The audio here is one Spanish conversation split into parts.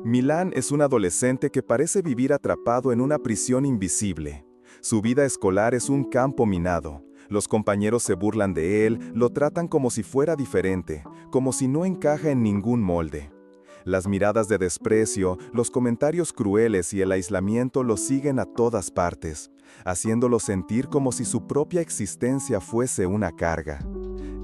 Milan es un adolescente que parece vivir atrapado en una prisión invisible. Su vida escolar es un campo minado. Los compañeros se burlan de él, lo tratan como si fuera diferente, como si no encaja en ningún molde. Las miradas de desprecio, los comentarios crueles y el aislamiento lo siguen a todas partes, haciéndolo sentir como si su propia existencia fuese una carga.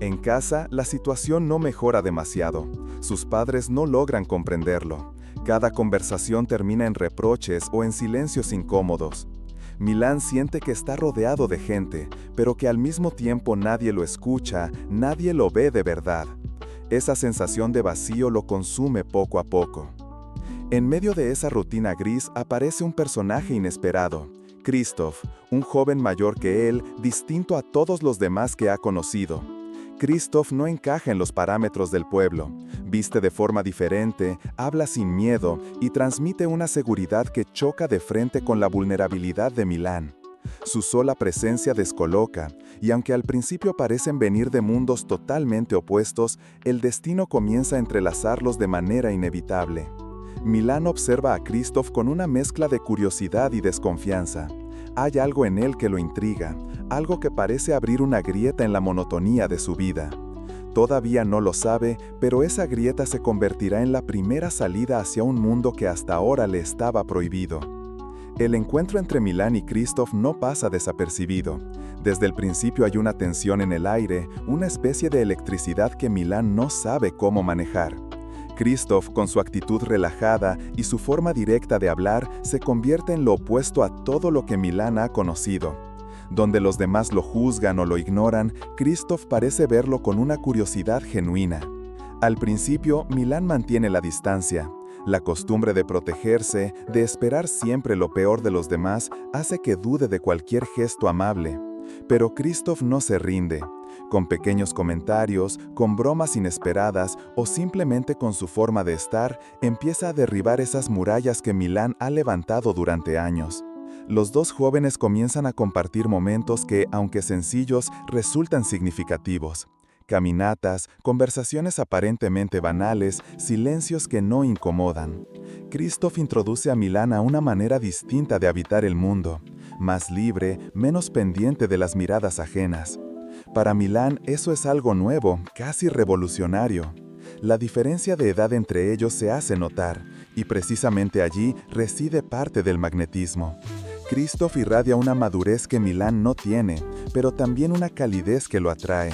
En casa, la situación no mejora demasiado. Sus padres no logran comprenderlo. Cada conversación termina en reproches o en silencios incómodos. Milan siente que está rodeado de gente, pero que al mismo tiempo nadie lo escucha, nadie lo ve de verdad. Esa sensación de vacío lo consume poco a poco. En medio de esa rutina gris aparece un personaje inesperado, Christoph, un joven mayor que él, distinto a todos los demás que ha conocido. Christoph no encaja en los parámetros del pueblo, viste de forma diferente, habla sin miedo y transmite una seguridad que choca de frente con la vulnerabilidad de Milan. Su sola presencia descoloca, y aunque al principio parecen venir de mundos totalmente opuestos, el destino comienza a entrelazarlos de manera inevitable. Milan observa a Christoph con una mezcla de curiosidad y desconfianza. Hay algo en él que lo intriga, algo que parece abrir una grieta en la monotonía de su vida. Todavía no lo sabe, pero esa grieta se convertirá en la primera salida hacia un mundo que hasta ahora le estaba prohibido. El encuentro entre Milan y Christoph no pasa desapercibido. Desde el principio hay una tensión en el aire, una especie de electricidad que Milan no sabe cómo manejar. Christoph, con su actitud relajada y su forma directa de hablar, se convierte en lo opuesto a todo lo que Milan ha conocido. Donde los demás lo juzgan o lo ignoran, Christoph parece verlo con una curiosidad genuina. Al principio, Milan mantiene la distancia. La costumbre de protegerse, de esperar siempre lo peor de los demás, hace que dude de cualquier gesto amable. Pero Christoph no se rinde. Con pequeños comentarios, con bromas inesperadas o simplemente con su forma de estar, empieza a derribar esas murallas que Milan ha levantado durante años. Los dos jóvenes comienzan a compartir momentos que, aunque sencillos, resultan significativos. Caminatas, conversaciones aparentemente banales, silencios que no incomodan. Christoph introduce a Milan a una manera distinta de habitar el mundo, más libre, menos pendiente de las miradas ajenas. Para Milan eso es algo nuevo, casi revolucionario. La diferencia de edad entre ellos se hace notar, y precisamente allí reside parte del magnetismo. Christoph irradia una madurez que Milan no tiene, pero también una calidez que lo atrae.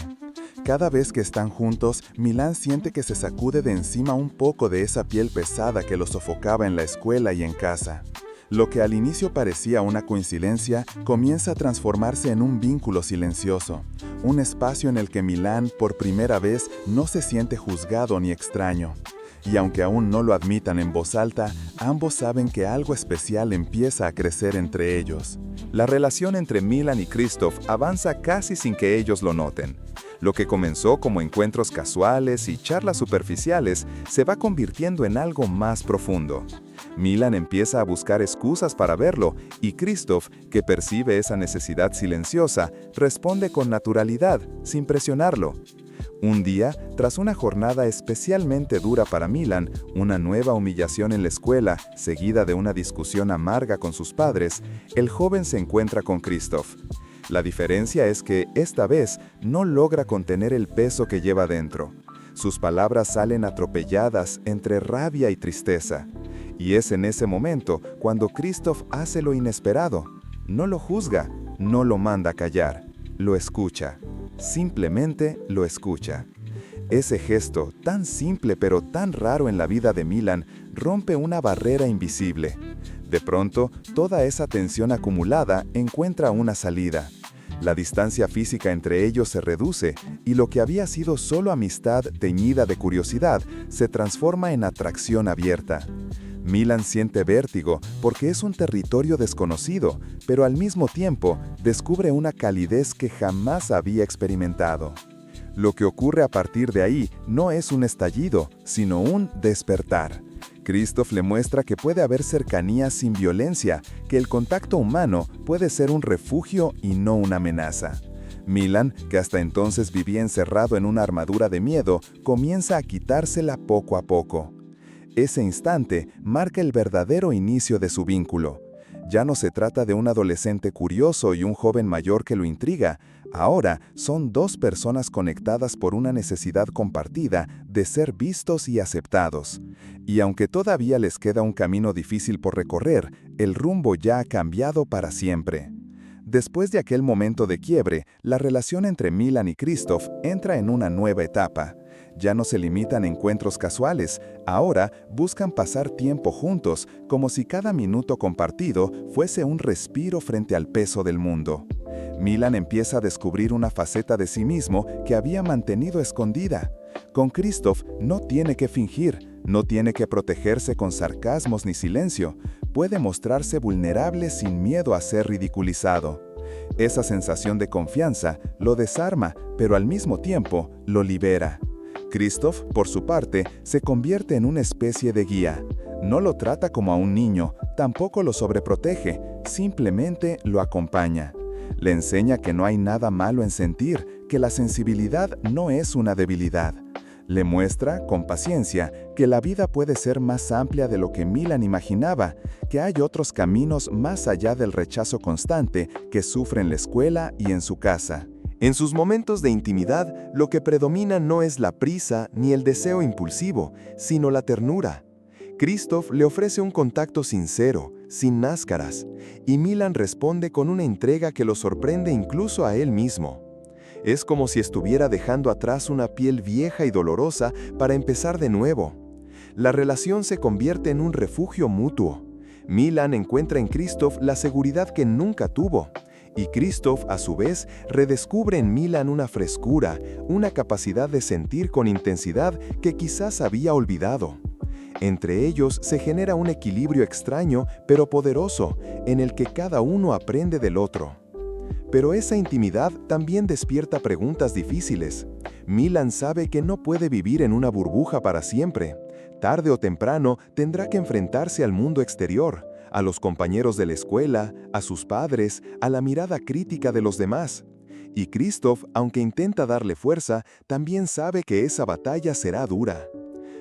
Cada vez que están juntos, Milan siente que se sacude de encima un poco de esa piel pesada que lo sofocaba en la escuela y en casa. Lo que al inicio parecía una coincidencia, comienza a transformarse en un vínculo silencioso, un espacio en el que Milan, por primera vez, no se siente juzgado ni extraño. Y aunque aún no lo admitan en voz alta, ambos saben que algo especial empieza a crecer entre ellos. La relación entre Milan y Christoph avanza casi sin que ellos lo noten. Lo que comenzó como encuentros casuales y charlas superficiales se va convirtiendo en algo más profundo. Milan empieza a buscar excusas para verlo y Christoph, que percibe esa necesidad silenciosa, responde con naturalidad, sin presionarlo. Un día, tras una jornada especialmente dura para Milan, una nueva humillación en la escuela, seguida de una discusión amarga con sus padres, el joven se encuentra con Christoph. La diferencia es que, esta vez, no logra contener el peso que lleva dentro. Sus palabras salen atropelladas entre rabia y tristeza. Y es en ese momento cuando Christoph hace lo inesperado. No lo juzga, no lo manda callar, lo escucha. Simplemente lo escucha. Ese gesto, tan simple pero tan raro en la vida de Milan, rompe una barrera invisible. De pronto, toda esa tensión acumulada encuentra una salida. La distancia física entre ellos se reduce y lo que había sido solo amistad teñida de curiosidad se transforma en atracción abierta. Milan siente vértigo porque es un territorio desconocido, pero al mismo tiempo descubre una calidez que jamás había experimentado. Lo que ocurre a partir de ahí no es un estallido, sino un despertar. Christoph le muestra que puede haber cercanía sin violencia, que el contacto humano puede ser un refugio y no una amenaza. Milan, que hasta entonces vivía encerrado en una armadura de miedo, comienza a quitársela poco a poco. Ese instante marca el verdadero inicio de su vínculo. Ya no se trata de un adolescente curioso y un joven mayor que lo intriga. Ahora son dos personas conectadas por una necesidad compartida de ser vistos y aceptados. Y aunque todavía les queda un camino difícil por recorrer, el rumbo ya ha cambiado para siempre. Después de aquel momento de quiebre, la relación entre Milan y Christoph entra en una nueva etapa. Ya no se limitan a encuentros casuales, ahora buscan pasar tiempo juntos, como si cada minuto compartido fuese un respiro frente al peso del mundo. Milan empieza a descubrir una faceta de sí mismo que había mantenido escondida. Con Christoph no tiene que fingir, no tiene que protegerse con sarcasmos ni silencio, puede mostrarse vulnerable sin miedo a ser ridiculizado. Esa sensación de confianza lo desarma, pero al mismo tiempo lo libera. Christoph, por su parte, se convierte en una especie de guía. No lo trata como a un niño, tampoco lo sobreprotege, simplemente lo acompaña. Le enseña que no hay nada malo en sentir, que la sensibilidad no es una debilidad. Le muestra, con paciencia, que la vida puede ser más amplia de lo que Milan imaginaba, que hay otros caminos más allá del rechazo constante que sufre en la escuela y en su casa. En sus momentos de intimidad, lo que predomina no es la prisa ni el deseo impulsivo, sino la ternura. Christoph le ofrece un contacto sincero, sin máscaras, y Milan responde con una entrega que lo sorprende incluso a él mismo. Es como si estuviera dejando atrás una piel vieja y dolorosa para empezar de nuevo. La relación se convierte en un refugio mutuo. Milan encuentra en Christoph la seguridad que nunca tuvo. Y Christoph, a su vez, redescubre en Milan una frescura, una capacidad de sentir con intensidad que quizás había olvidado. Entre ellos se genera un equilibrio extraño pero poderoso, en el que cada uno aprende del otro. Pero esa intimidad también despierta preguntas difíciles. Milan sabe que no puede vivir en una burbuja para siempre. Tarde o temprano tendrá que enfrentarse al mundo exterior, a los compañeros de la escuela, a sus padres, a la mirada crítica de los demás. Y Christoph, aunque intenta darle fuerza, también sabe que esa batalla será dura.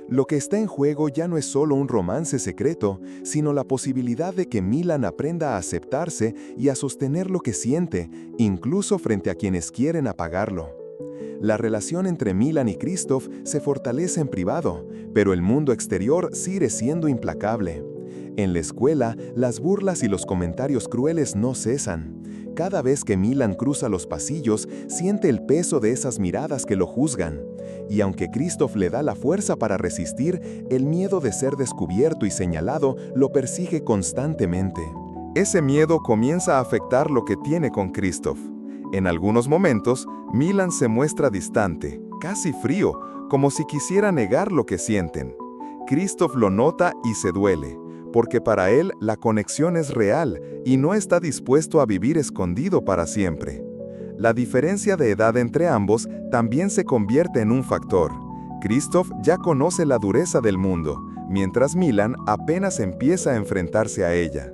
Lo que está en juego ya no es solo un romance secreto, sino la posibilidad de que Milan aprenda a aceptarse y a sostener lo que siente, incluso frente a quienes quieren apagarlo. La relación entre Milan y Christoph se fortalece en privado, pero el mundo exterior sigue siendo implacable. En la escuela, las burlas y los comentarios crueles no cesan. Cada vez que Milan cruza los pasillos, siente el peso de esas miradas que lo juzgan. Y aunque Christoph le da la fuerza para resistir, el miedo de ser descubierto y señalado lo persigue constantemente. Ese miedo comienza a afectar lo que tiene con Christoph. En algunos momentos, Milan se muestra distante, casi frío, como si quisiera negar lo que sienten. Christoph lo nota y se duele, porque para él la conexión es real y no está dispuesto a vivir escondido para siempre. La diferencia de edad entre ambos también se convierte en un factor. Christoph ya conoce la dureza del mundo, mientras Milan apenas empieza a enfrentarse a ella.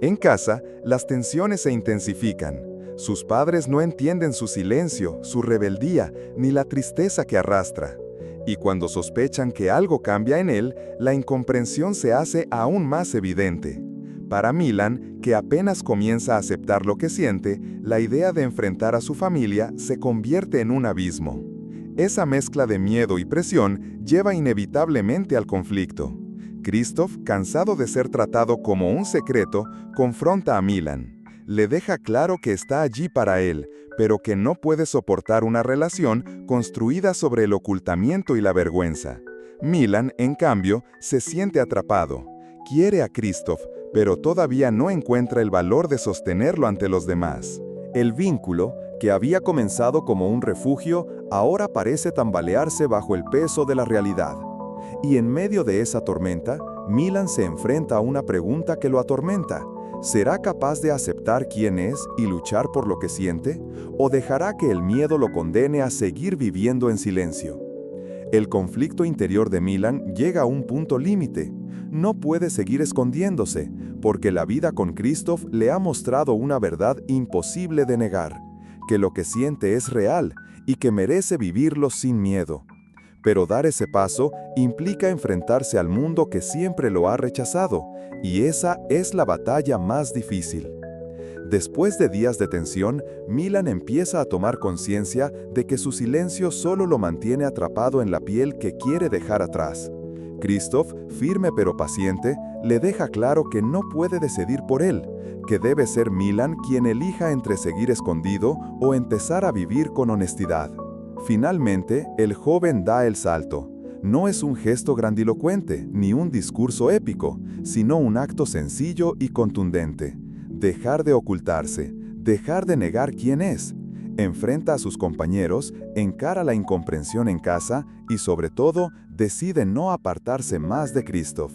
En casa, las tensiones se intensifican. Sus padres no entienden su silencio, su rebeldía, ni la tristeza que arrastra. Y cuando sospechan que algo cambia en él, la incomprensión se hace aún más evidente. Para Milan, que apenas comienza a aceptar lo que siente, la idea de enfrentar a su familia se convierte en un abismo. Esa mezcla de miedo y presión lleva inevitablemente al conflicto. Christoph, cansado de ser tratado como un secreto, confronta a Milan. Le deja claro que está allí para él, pero que no puede soportar una relación construida sobre el ocultamiento y la vergüenza. Milan, en cambio, se siente atrapado. Quiere a Christoph, pero todavía no encuentra el valor de sostenerlo ante los demás. El vínculo, que había comenzado como un refugio, ahora parece tambalearse bajo el peso de la realidad. Y en medio de esa tormenta, Milan se enfrenta a una pregunta que lo atormenta. ¿Será capaz de aceptar quién es y luchar por lo que siente? ¿O dejará que el miedo lo condene a seguir viviendo en silencio? El conflicto interior de Milan llega a un punto límite. No puede seguir escondiéndose, porque la vida con Christoph le ha mostrado una verdad imposible de negar, que lo que siente es real y que merece vivirlo sin miedo. Pero dar ese paso implica enfrentarse al mundo que siempre lo ha rechazado, y esa es la batalla más difícil. Después de días de tensión, Milan empieza a tomar conciencia de que su silencio solo lo mantiene atrapado en la piel que quiere dejar atrás. Christoph, firme pero paciente, le deja claro que no puede decidir por él, que debe ser Milan quien elija entre seguir escondido o empezar a vivir con honestidad. Finalmente, el joven da el salto. No es un gesto grandilocuente, ni un discurso épico, sino un acto sencillo y contundente. Dejar de ocultarse, dejar de negar quién es. Enfrenta a sus compañeros, encara la incomprensión en casa y, sobre todo, decide no apartarse más de Christoph.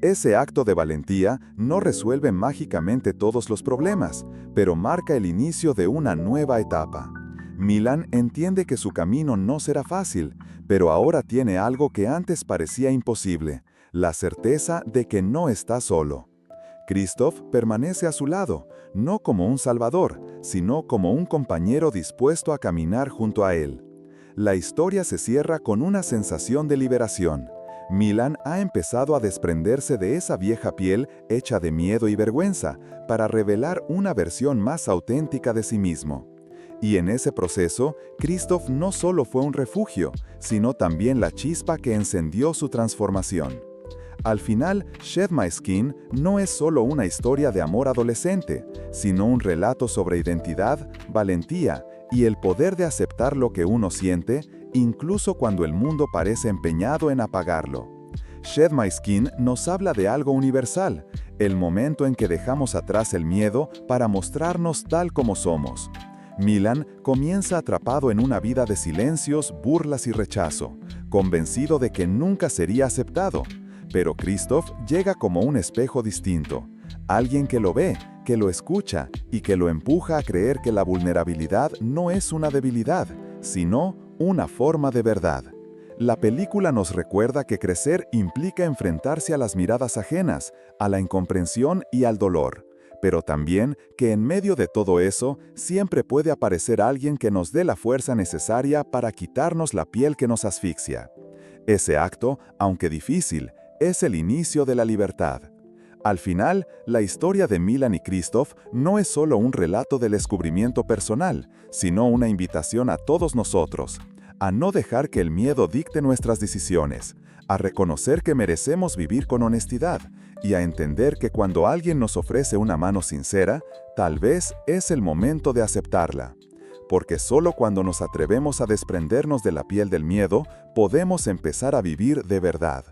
Ese acto de valentía no resuelve mágicamente todos los problemas, pero marca el inicio de una nueva etapa. Milan entiende que su camino no será fácil, pero ahora tiene algo que antes parecía imposible: la certeza de que no está solo. Christoph permanece a su lado, no como un salvador, sino como un compañero dispuesto a caminar junto a él. La historia se cierra con una sensación de liberación. Milan ha empezado a desprenderse de esa vieja piel hecha de miedo y vergüenza para revelar una versión más auténtica de sí mismo. Y en ese proceso, Christoph no solo fue un refugio, sino también la chispa que encendió su transformación. Al final, Shed My Skin no es solo una historia de amor adolescente, sino un relato sobre identidad, valentía y el poder de aceptar lo que uno siente, incluso cuando el mundo parece empeñado en apagarlo. Shed My Skin nos habla de algo universal, el momento en que dejamos atrás el miedo para mostrarnos tal como somos. Milan comienza atrapado en una vida de silencios, burlas y rechazo, convencido de que nunca sería aceptado. Pero Christoph llega como un espejo distinto, alguien que lo ve, que lo escucha y que lo empuja a creer que la vulnerabilidad no es una debilidad, sino una forma de verdad. La película nos recuerda que crecer implica enfrentarse a las miradas ajenas, a la incomprensión y al dolor, pero también que en medio de todo eso siempre puede aparecer alguien que nos dé la fuerza necesaria para quitarnos la piel que nos asfixia. Ese acto, aunque difícil, es el inicio de la libertad. Al final, la historia de Milan y Christoph no es solo un relato del descubrimiento personal, sino una invitación a todos nosotros, a no dejar que el miedo dicte nuestras decisiones, a reconocer que merecemos vivir con honestidad y a entender que cuando alguien nos ofrece una mano sincera, tal vez es el momento de aceptarla. Porque solo cuando nos atrevemos a desprendernos de la piel del miedo, podemos empezar a vivir de verdad.